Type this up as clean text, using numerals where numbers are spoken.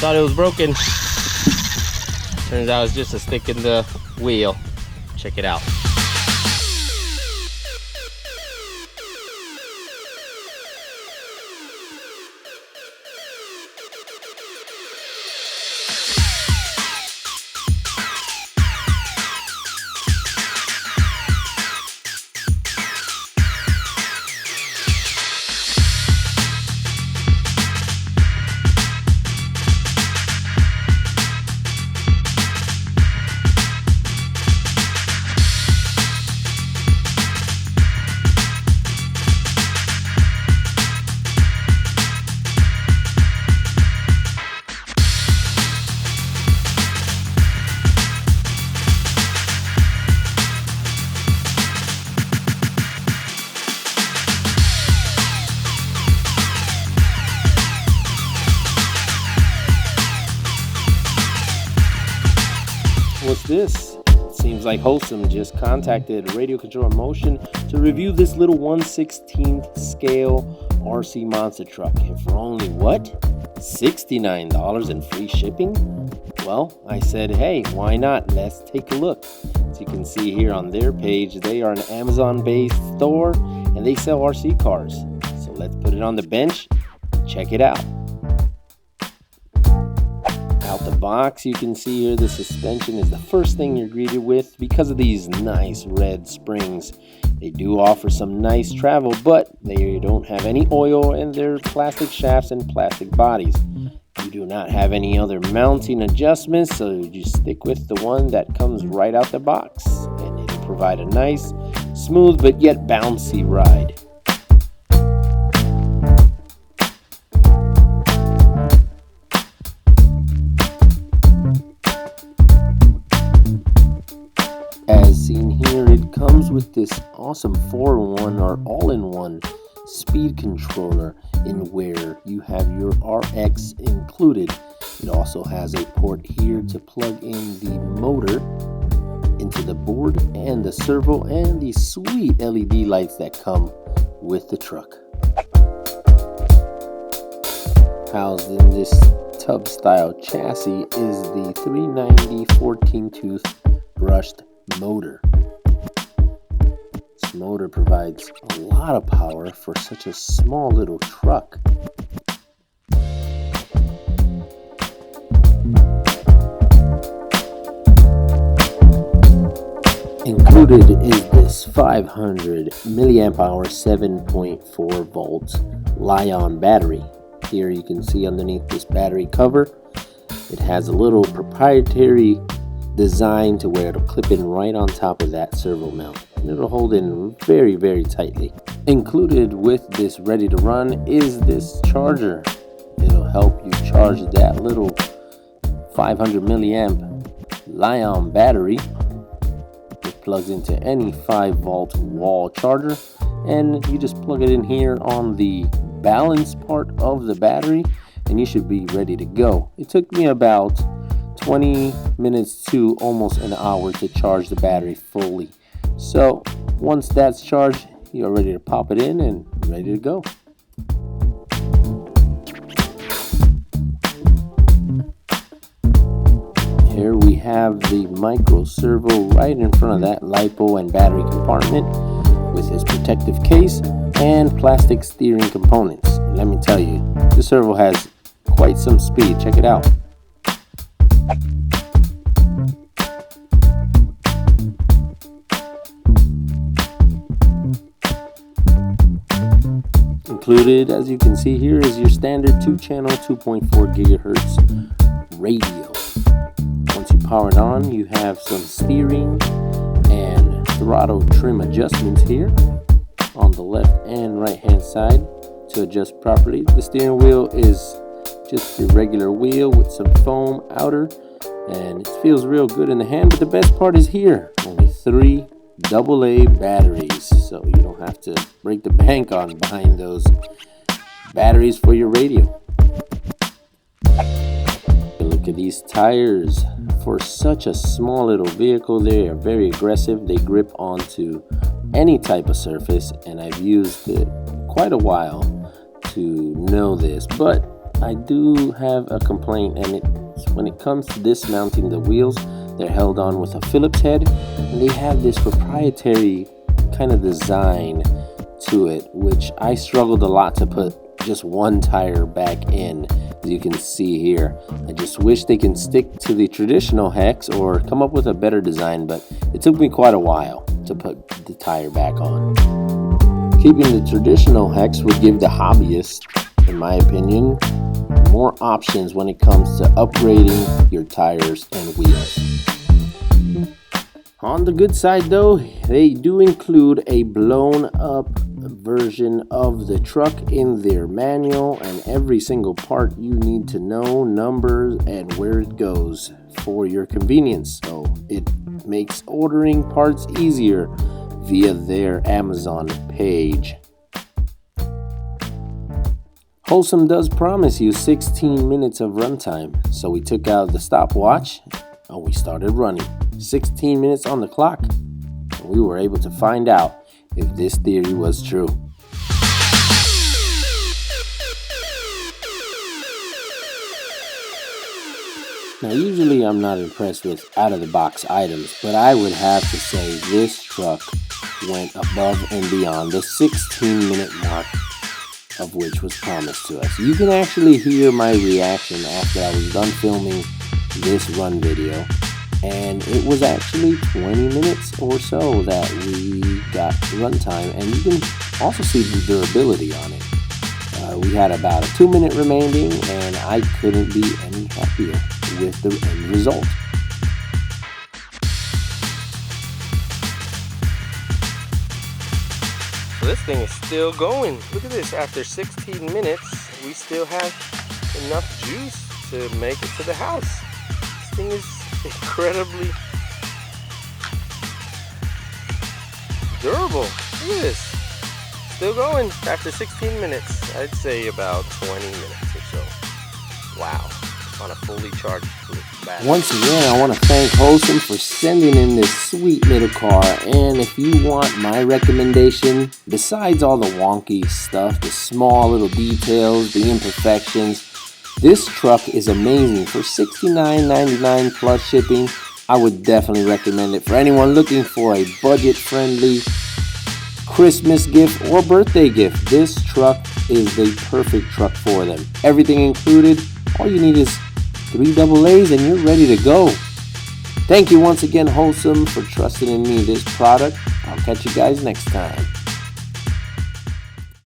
Thought it was broken. Turns out it's just a stick in the wheel. Check it out. What's this? It seems like Hosim just contacted Radio Control Motion to review this little 1/16th scale RC monster truck. And for only what? $69 and free shipping? Well, I said, hey, why not? Let's take a look. As you can see here on their page, they are an Amazon-based store and they sell RC cars. So let's put it on the bench. Check it out. Out the box, you can see here the suspension is the first thing you're greeted with because of these nice red springs. They do offer some nice travel, but they don't have any oil and they're plastic shafts and plastic bodies. You do not have any other mounting adjustments, so you just stick with the one that comes right out the box, and it'll provide a nice, smooth, but yet bouncy ride. As seen here, it comes with this awesome 4-in-1 or all-in-one speed controller in where you have your RX included. It also has a port here to plug in the motor into the board and the servo and the sweet LED lights that come with the truck. Housed in this tub style chassis is the 390 14-tooth brushed motor. This motor provides a lot of power for such a small little truck. Included is this 500 milliamp hour 7.4 volt Li-ion battery. Here you can see underneath this battery cover, it has a little proprietary design to where it'll clip in right on top of that servo mount, and it'll hold in very, very tightly. Included with this ready to run is this charger. It'll help you charge that little 500 milliamp Li-ion battery. It plugs into any 5-volt wall charger, and you just plug it in here on the balance part of the battery and you should be ready to go. It took me about 20 minutes to almost an hour to charge the battery fully. So once that's charged, you're ready to pop it in and ready to go. Here we have the micro servo right in front of that LiPo and battery compartment with its protective case and plastic steering components. Let me tell you, the servo has quite some speed. Check it out. Included, as you can see here, is your standard 2-channel 2.4 gigahertz radio. Once you power it on, you have some steering and throttle trim adjustments here on the left and right hand side to adjust properly. The steering wheel is just a regular wheel with some foam outer, and it feels real good in the hand. But the best part is here, only 3 AA batteries, so you don't have to break the bank on buying those batteries for your radio. Look at these tires. For such a small little vehicle, they are very aggressive. They grip onto any type of surface, and I've used it quite a while to know this, but I do have a complaint, and it's when it comes to dismounting the wheels. They're held on with a Phillips head, and they have this proprietary kind of design to it, which I struggled a lot to put just one tire back in, as you can see here. I just wish they can stick to the traditional hex or come up with a better design, but it took me quite a while to put the tire back on. Keeping the traditional hex would give the hobbyist, in my opinion, more options when it comes to upgrading your tires and wheels. On the good side though, they do include a blown up version of the truck in their manual, and every single part you need to know, numbers, and where it goes for your convenience. So it makes ordering parts easier via their Amazon page. Hosim does promise you 16 minutes of runtime, so we took out the stopwatch and we started running. 16 minutes on the clock, and we were able to find out if this theory was true. Now, usually I'm not impressed with out-of-the-box items, but I would have to say this truck went above and beyond the 16-minute mark of which was promised to us. You can actually hear my reaction after I was done filming this run video, and it was actually 20 minutes or so that we got runtime, and you can also see the durability on it. We had about a 2-minute remaining, and I couldn't be any happier with the end result. So this thing is still going. Look at this. After 16 minutes, we still have enough juice to make it to the house. This thing is incredibly durable. Look at this. Still going after 16 minutes. I'd say about 20 minutes or so. Wow. On a fully charged battery. Once again, I want to thank Hosim for sending in this sweet little car. And if you want my recommendation, besides all the wonky stuff, the small little details, the imperfections, this truck is amazing. For $69.99 plus shipping, I would definitely recommend it for anyone looking for a budget-friendly Christmas gift or birthday gift. This truck is the perfect truck for them. Everything included. All you need is 3 AA's and you're ready to go. Thank you once again, Hosim, for trusting in me this product. I'll catch you guys next time.